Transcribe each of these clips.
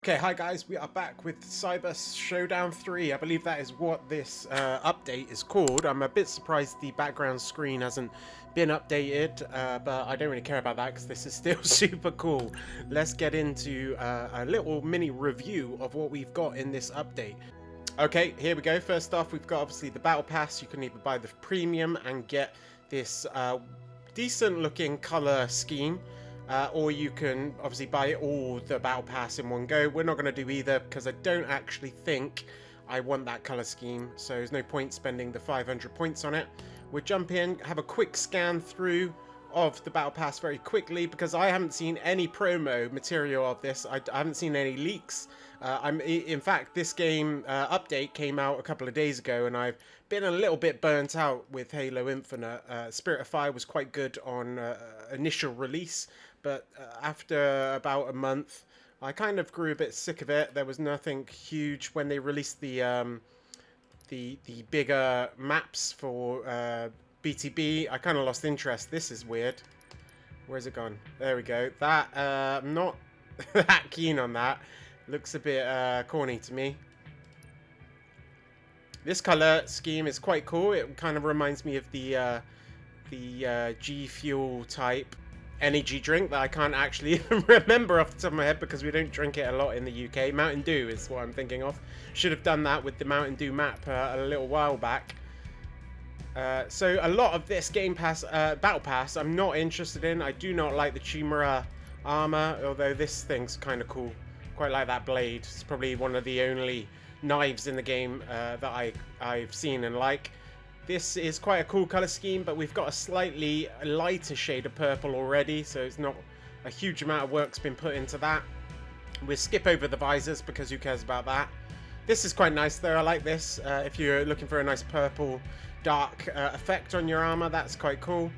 Okay, hi guys, we are back with Cyber Showdown 3. I believe that is what this update is called. I'm a bit surprised the background screen hasn't been updated, but I don't really care about that because this is still super cool. Let's get into a little mini review of what we've got in this update. Okay, here we go. First off, we've got obviously the Battle Pass. You can either buy the premium and get this decent looking color scheme. Or you can obviously buy all the Battle Pass in one go. We're not going to do either because I don't actually think I want that colour scheme. So there's no point spending the 500 points on it. We'll jump in, have a quick scan through of the Battle Pass very quickly because I haven't seen any promo material of this. I haven't seen any leaks. In fact, this game update came out a couple of days ago and I've been a little bit burnt out with Halo Infinite. Spirit of Fire was quite good on initial release, but after about a month I kind of grew a bit sick of it. There was nothing huge when they released the bigger maps for BTB. I kind of lost interest. This is weird. Where's it gone? There we go. That I'm not that keen on that. Looks a bit corny to me. This color scheme is quite cool. It kind of reminds me of the G Fuel type energy drink that I can't actually remember off the top of my head because we don't drink it a lot in the UK. Mountain Dew is what I'm thinking of. Should have done that with the Mountain Dew map a little while back. So a lot of this Game Pass, Battle Pass, I'm not interested in. I do not like the Chimera armor, although this thing's kind of cool. Quite like that blade. It's probably one of the only knives in the game that I've seen and like. This is quite a cool color scheme, but we've got a slightly lighter shade of purple already, so it's not a huge amount of work's been put into that. We'll skip over the visors because who cares about that. This is quite nice though. I like this. If you're looking for a nice purple dark effect on your armor, that's quite cool.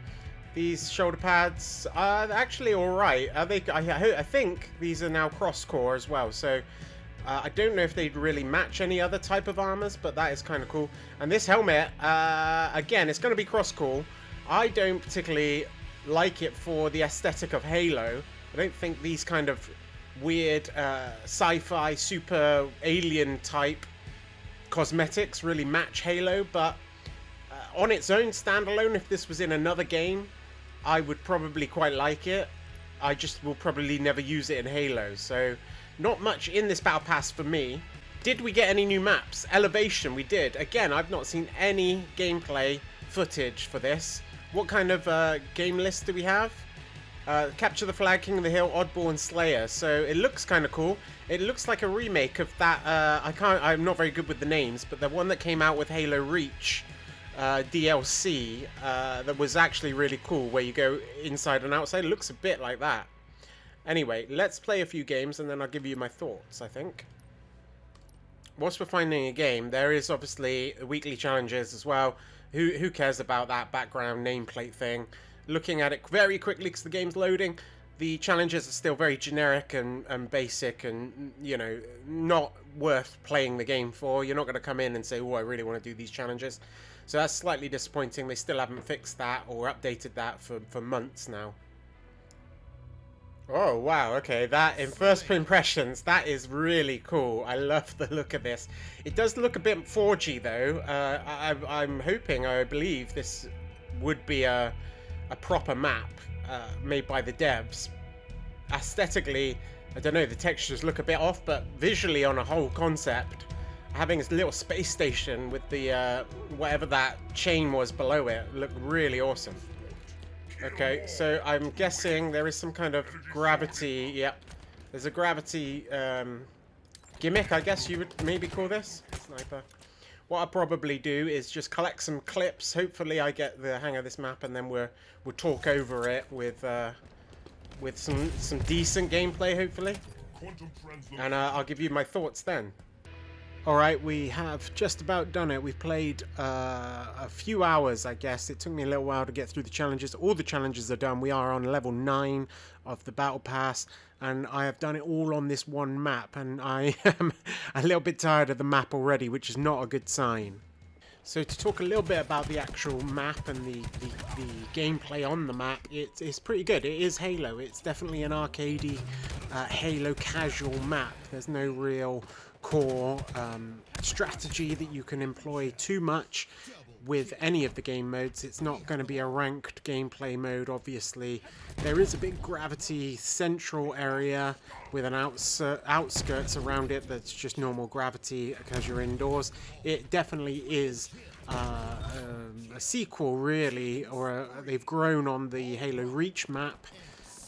These shoulder pads are actually all right. I think these are now cross core as well, so I don't know if they'd really match any other type of armors, but that is kind of cool. And this helmet, again, it's going to be cross core. I don't particularly like it for the aesthetic of Halo. I don't think these kind of weird sci-fi super alien type cosmetics really match Halo, but on its own standalone, if this was in another game, I would probably quite like it. I just will probably never use it in Halo, so not much in this Battle Pass for me. Did we get any new maps? Elevation, we did. Again, I've not seen any gameplay footage for this. What kind of game list do we have? Capture the Flag, King of the Hill, Oddball, and Slayer. So it looks kind of cool. It looks like a remake of that. I'm not very good with the names, but the one that came out with Halo Reach DLC that was actually really cool, where you go inside and outside. It looks a bit like that. Anyway, let's play a few games and then I'll give you my thoughts, I think. Whilst we're finding a game, there is obviously weekly challenges as well. Who cares about that background nameplate thing? Looking at it very quickly because the game's loading, the challenges are still very generic and basic and, you know, not worth playing the game for. You're not going to come in and say, oh, I really want to do these challenges. So that's slightly disappointing. They still haven't fixed that or updated that for months now. Oh, wow, okay, that, in first impressions, that is really cool. I love the look of this. It does look a bit 4G, though. I'm hoping, I believe, this would be a proper map made by the devs. Aesthetically, I don't know, the textures look a bit off, but visually on a whole concept, having this little space station with the, whatever that chain was below it, looked really awesome. Okay, so I'm guessing there is some kind of gravity. Yep, there's a gravity gimmick, I guess you would maybe call this. Sniper. What I'll probably do is just collect some clips. Hopefully I get the hang of this map and then we'll talk over it with some decent gameplay, hopefully. And I'll give you my thoughts then. Alright, we have just about done it. We've played a few hours, I guess. It took me a little while to get through the challenges. All the challenges are done. We are on level 9 of the Battle Pass, and I have done it all on this one map, and I am a little bit tired of the map already, which is not a good sign. So to talk a little bit about the actual map and the gameplay on the map, it's pretty good. It is Halo. It's definitely an arcadey Halo casual map. There's no real core strategy that you can employ too much with any of the game modes. It's not going to be a ranked gameplay mode, obviously. There is a big gravity central area with an outskirts around it that's just normal gravity because you're indoors. It definitely is a sequel, really, or they've grown on the Halo Reach map.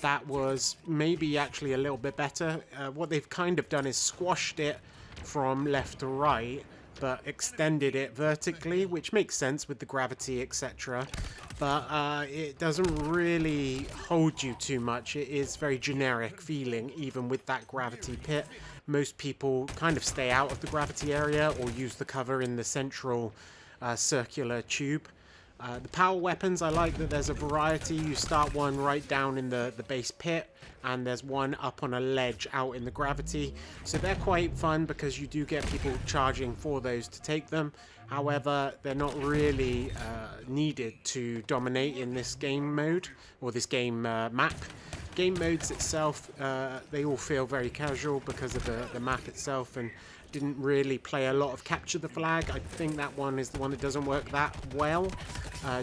That was maybe actually a little bit better. What they've kind of done is squashed it from left to right, but extended it vertically, which makes sense with the gravity, etc. But it doesn't really hold you too much. It is very generic feeling, even with that gravity pit. Most people kind of stay out of the gravity area or use the cover in the central circular tube. The power weapons, I like that there's a variety. You start one right down in the base pit, and there's one up on a ledge out in the gravity. So they're quite fun because you do get people charging for those to take them. However, they're not really needed to dominate in this game mode, or this game map. Game modes itself, they all feel very casual because of the map itself, and didn't really play a lot of capture the flag. I think that one is the one that doesn't work that well,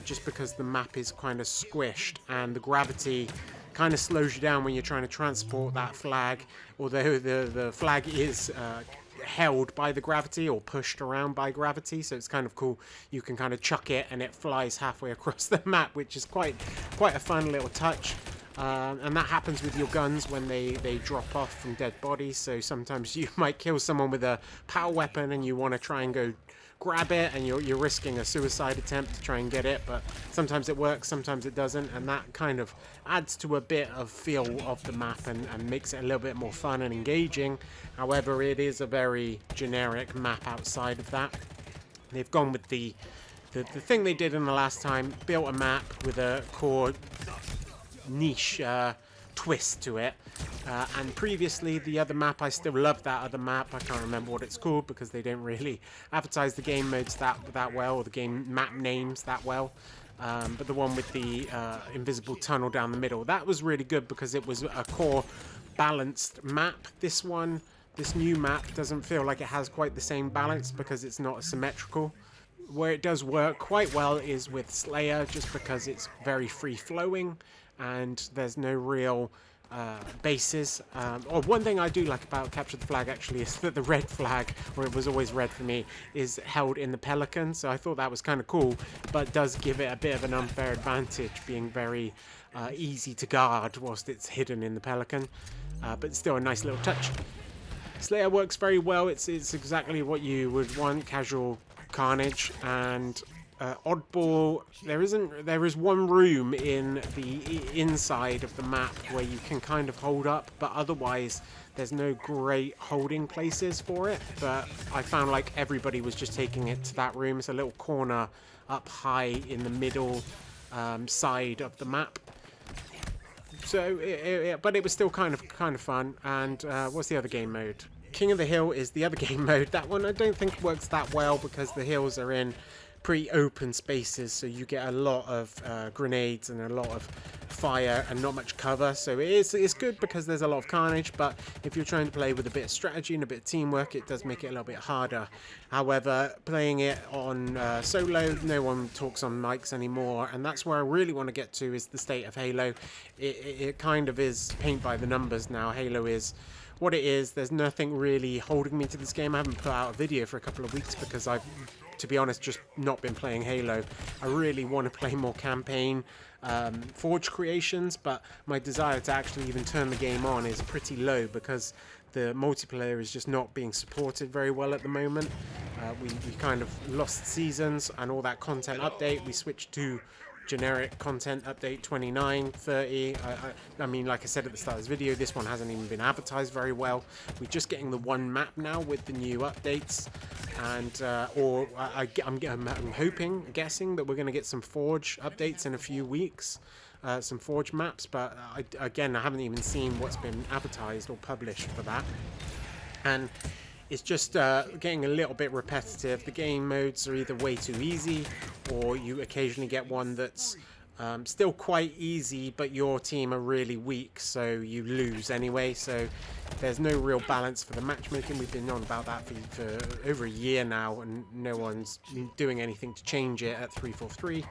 just because the map is kind of squished and the gravity kind of slows you down when you're trying to transport that flag, although the flag is held by the gravity or pushed around by gravity, so it's kind of cool. You can kind of chuck it and it flies halfway across the map, which is quite a fun little touch. And that happens with your guns when they drop off from dead bodies. So sometimes you might kill someone with a power weapon and you want to try and go grab it, and you're risking a suicide attempt to try and get it. But sometimes it works, sometimes it doesn't, and that kind of adds to a bit of feel of the map and makes it a little bit more fun and engaging. However, it is a very generic map outside of that. They've gone with the thing they did in the last time, built a map with a core niche twist to it, and previously the other map, I still love that other map. I can't remember what it's called because they don't really advertise the game modes that well, or the game map names that well, but the one with the invisible tunnel down the middle, that was really good because it was a core balanced map. This new map doesn't feel like it has quite the same balance because it's not symmetrical. Where it does work quite well is with Slayer, just because it's very free-flowing and there's no real bases. Or one thing I do like about Capture the Flag actually is that the red flag, or it was always red for me, is held in the Pelican, so I thought that was kind of cool, but does give it a bit of an unfair advantage, being very easy to guard whilst it's hidden in the Pelican, but it's still a nice little touch. Slayer works very well. It's exactly what you would want, casual carnage. And oddball, there is one room in the inside of the map where you can kind of hold up, but otherwise there's no great holding places for it. But I found like everybody was just taking it to that room. It's a little corner up high in the middle side of the map. So, but it was still kind of fun. And what's the other game mode? King of the Hill is the other game mode. That one I don't think works that well because the hills are in pretty open spaces, so you get a lot of grenades and a lot of fire and not much cover. So it's good because there's a lot of carnage, but if you're trying to play with a bit of strategy and a bit of teamwork, it does make it a little bit harder. However, playing it on solo, no one talks on mics anymore, and that's where I really want to get to, is the state of Halo. It kind of is paint by the numbers now. Halo is what it is. There's nothing really holding me to this game. I haven't put out a video for a couple of weeks because I've, to be honest, just not been playing Halo. I really want to play more campaign Forge creations, but my desire to actually even turn the game on is pretty low because the multiplayer is just not being supported very well at the moment. We kind of lost seasons and all that content update. We switched to generic content update 29, 30. I mean, like I said at the start of this video, this one hasn't even been advertised very well. We're just getting the one map now with the new updates, and I'm hoping, guessing that we're going to get some Forge updates in a few weeks, some Forge maps, but I haven't even seen what's been advertised or published for that. And It's just getting a little bit repetitive. The game modes are either way too easy, or you occasionally get one that's still quite easy, but your team are really weak, so you lose anyway. So there's no real balance for the matchmaking. We've been on about that for over a year now, and no one's doing anything to change it at 343.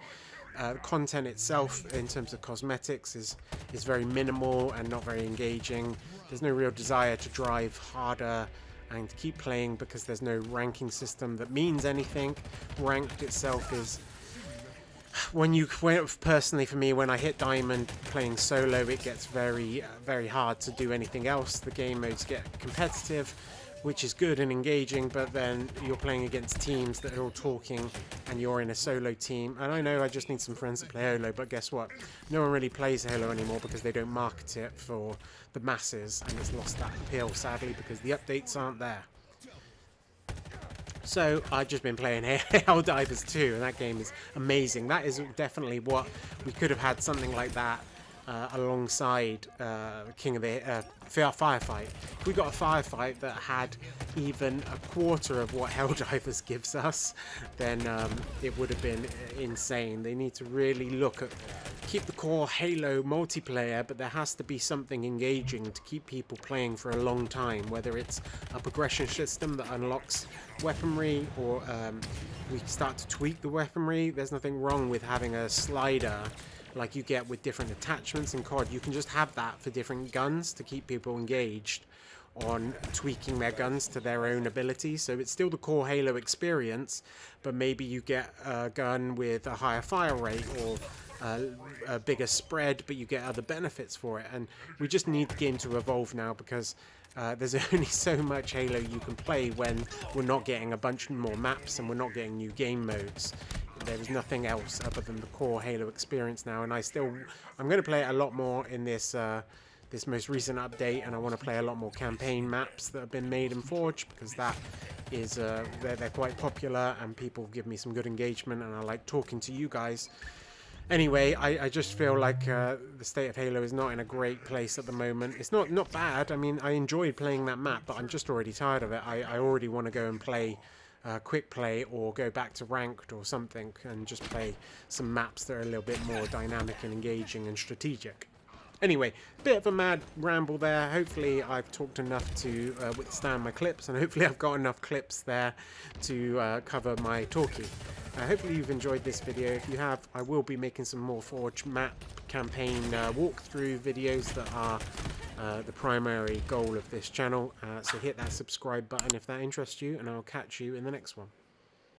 The content itself, in terms of cosmetics, is very minimal and not very engaging. There's no real desire to drive harder and to keep playing because there's no ranking system that means anything. Ranked itself is personally for me, when I hit diamond playing solo, it gets very hard to do anything else. The game modes get competitive, which is good and engaging, but then you're playing against teams that are all talking and you're in a solo team. And I know I just need some friends to play Halo, but guess what? No one really plays Halo anymore because they don't market it for the masses, and it's lost that appeal, sadly, because the updates aren't there. So I've just been playing Helldivers 2, and that game is amazing. That is definitely what we could have had, something like that alongside King of the Firefight. If we got a firefight that had even a quarter of what Helldivers gives us, then it would have been insane. They need to really keep the core Halo multiplayer, but there has to be something engaging to keep people playing for a long time, whether it's a progression system that unlocks weaponry, or we start to tweak the weaponry. There's nothing wrong with having a slider like you get with different attachments in COD. You can just have that for different guns to keep people engaged on tweaking their guns to their own abilities. So it's still the core Halo experience, but maybe you get a gun with a higher fire rate or a bigger spread, but you get other benefits for it. And we just need the game to evolve now, because there's only so much Halo you can play when we're not getting a bunch more maps and we're not getting new game modes. There's nothing else other than the core Halo experience now, and I'm going to play it a lot more in this this most recent update, and I want to play a lot more campaign maps that have been made in Forge, because that is they're quite popular and people give me some good engagement, and I like talking to you guys. Anyway, I just feel like the state of Halo is not in a great place at the moment. It's not bad. I mean, I enjoyed playing that map, but I'm just already tired of it. I already want to go and play quick play, or go back to ranked or something, and just play some maps that are a little bit more dynamic and engaging and strategic. Anyway, bit of a mad ramble there. Hopefully I've talked enough to withstand my clips, and hopefully I've got enough clips there to cover my talkie. Hopefully you've enjoyed this video. If you have, I will be making some more Forge map campaign walkthrough videos that are the primary goal of this channel. So hit that subscribe button if that interests you, and I'll catch you in the next one.